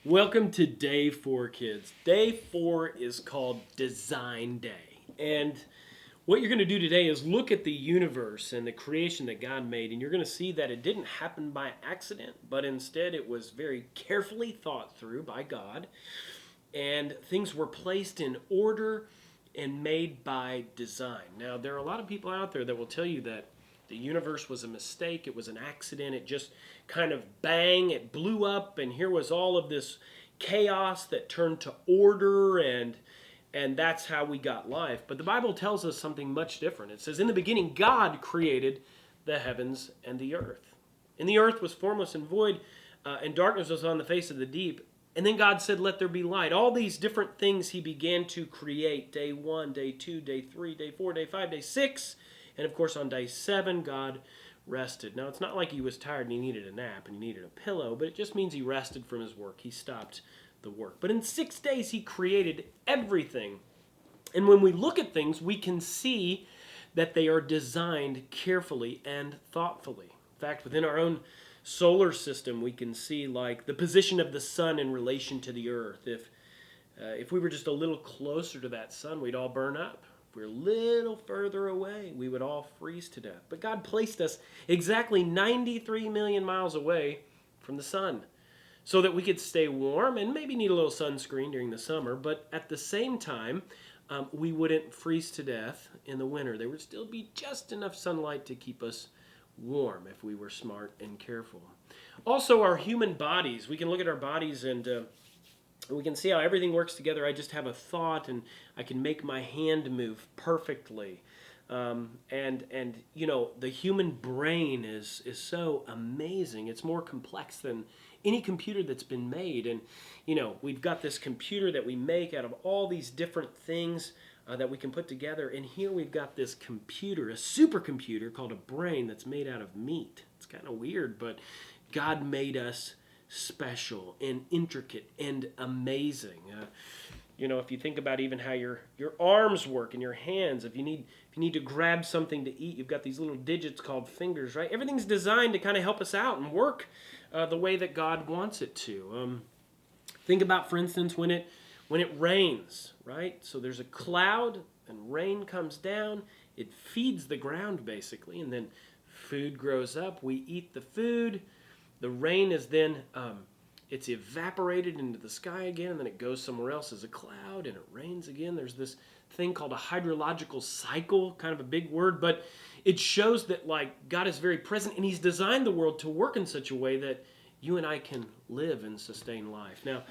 Welcome to Day 4, kids. Day 4 is called Design Day. And what you're going to do today is look at the universe and the creation that God made, and you're going to see that it didn't happen by accident, but instead it was very carefully thought through by God, and things were placed in order and made by design. Now, there are a lot of people out there that will tell you that the universe was a mistake, it was an accident, it just kind of bang, it blew up, and here was all of this chaos that turned to order, and that's how we got life. But the Bible tells us something much different. It says, in the beginning, God created the heavens and the earth. And the earth was formless and void, and darkness was on the face of the deep. And then God said, let there be light. All these different things he began to create. Day 1, day 2, day 3, day 4, day 5, day 6. And of course, on day 7, God rested. Now, it's not like he was tired and he needed a nap and he needed a pillow, but it just means he rested from his work. He stopped the work. But in 6 days, he created everything. And when we look at things, we can see that they are designed carefully and thoughtfully. In fact, within our own solar system, we can see like the position of the sun in relation to the earth. If we were just a little closer to that sun, we'd all burn up. If we're a little further away, we would all freeze to death. But God placed us exactly 93 million miles away from the sun so that we could stay warm and maybe need a little sunscreen during the summer, but at the same time, we wouldn't freeze to death in the winter. There would still be just enough sunlight to keep us warm if we were smart and careful. Also, our human bodies. We can look at our bodies and we can see how everything works together. I just have a thought and I can make my hand move perfectly. And you know, the human brain is so amazing. It's more complex than any computer that's been made. And, you know, we've got this computer that we make out of all these different things that we can put together. And here we've got this computer, a supercomputer called a brain that's made out of meat. It's kind of weird, but God made us special and intricate and amazing. You know, if you think about even how your arms work and your hands, if you need to grab something to eat, you've got these little digits called fingers, right? Everything's designed to kind of help us out and work the way that God wants it to. Think about, for instance, when it rains, right? So there's a cloud and rain comes down. It feeds the ground basically, and then food grows up. We eat the food. The rain is then, it's evaporated into the sky again, and then it goes somewhere else as a cloud, and it rains again. There's this thing called a hydrological cycle, kind of a big word, but it shows that like God is very present, and he's designed the world to work in such a way that you and I can live and sustain life. Now,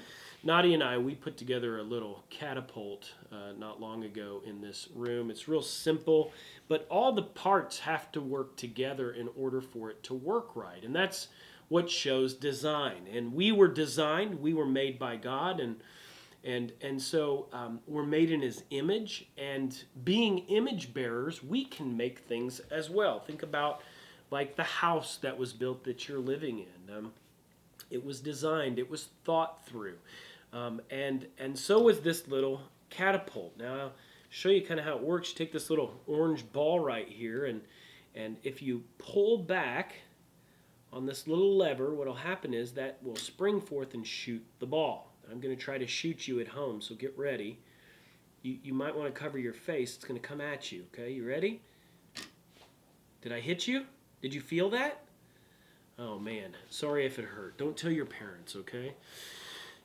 Nadia and I, we put together a little catapult not long ago in this room. It's real simple, but all the parts have to work together in order for it to work right, and that's what shows design. And we were designed, we were made by God, and so we're made in his image, and being image bearers, we can make things as well. Think about like the house that was built that you're living in. It was designed, it was thought through, and so was this little catapult. Now I'll show you kind of how it works. You take this little orange ball right here, and if you pull back on this little lever, what will happen is that will spring forth and shoot the ball. I'm going to try to shoot you at home, so get ready. You might want to cover your face. It's going to come at you, okay? You ready? Did I hit you? Did you feel that? Oh, man. Sorry if it hurt. Don't tell your parents, okay?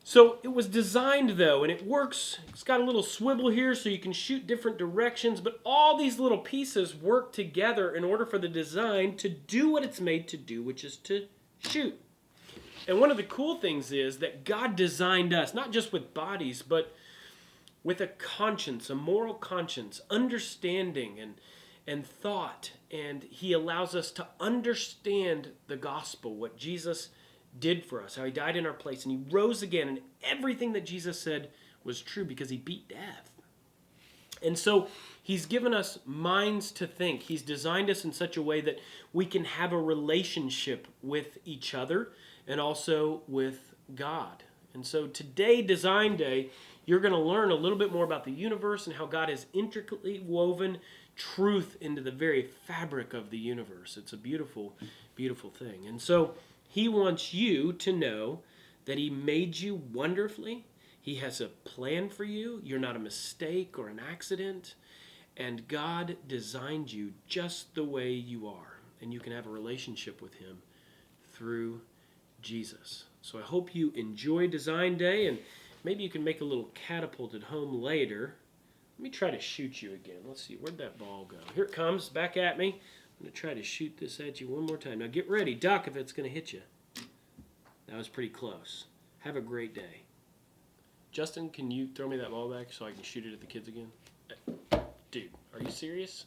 So it was designed, though, and it works. It's got a little swivel here so you can shoot different directions, but all these little pieces work together in order for the design to do what it's made to do, which is to shoot. And one of the cool things is that God designed us, not just with bodies, but with a conscience, a moral conscience, understanding and thought, and he allows us to understand the gospel, what Jesus did for us, how he died in our place, and he rose again, and everything that Jesus said was true because he beat death. And so he's given us minds to think. He's designed us in such a way that we can have a relationship with each other and also with God. And so today, Design Day, you're going to learn a little bit more about the universe and how God has intricately woven truth into the very fabric of the universe. It's a beautiful, beautiful thing. And so he wants you to know that He made you wonderfully. He has a plan for you. You're not a mistake or an accident. And God designed you just the way you are. And you can have a relationship with Him through Jesus. So I hope you enjoy Design Day, and maybe you can make a little catapult at home later. Let me try to shoot you again. Let's see, where'd that ball go? Here it comes, back at me. I'm going to try to shoot this at you one more time. Now get ready, duck if it's going to hit you. That was pretty close. Have a great day. Justin, can you throw me that ball back so I can shoot it at the kids again? Dude, are you serious?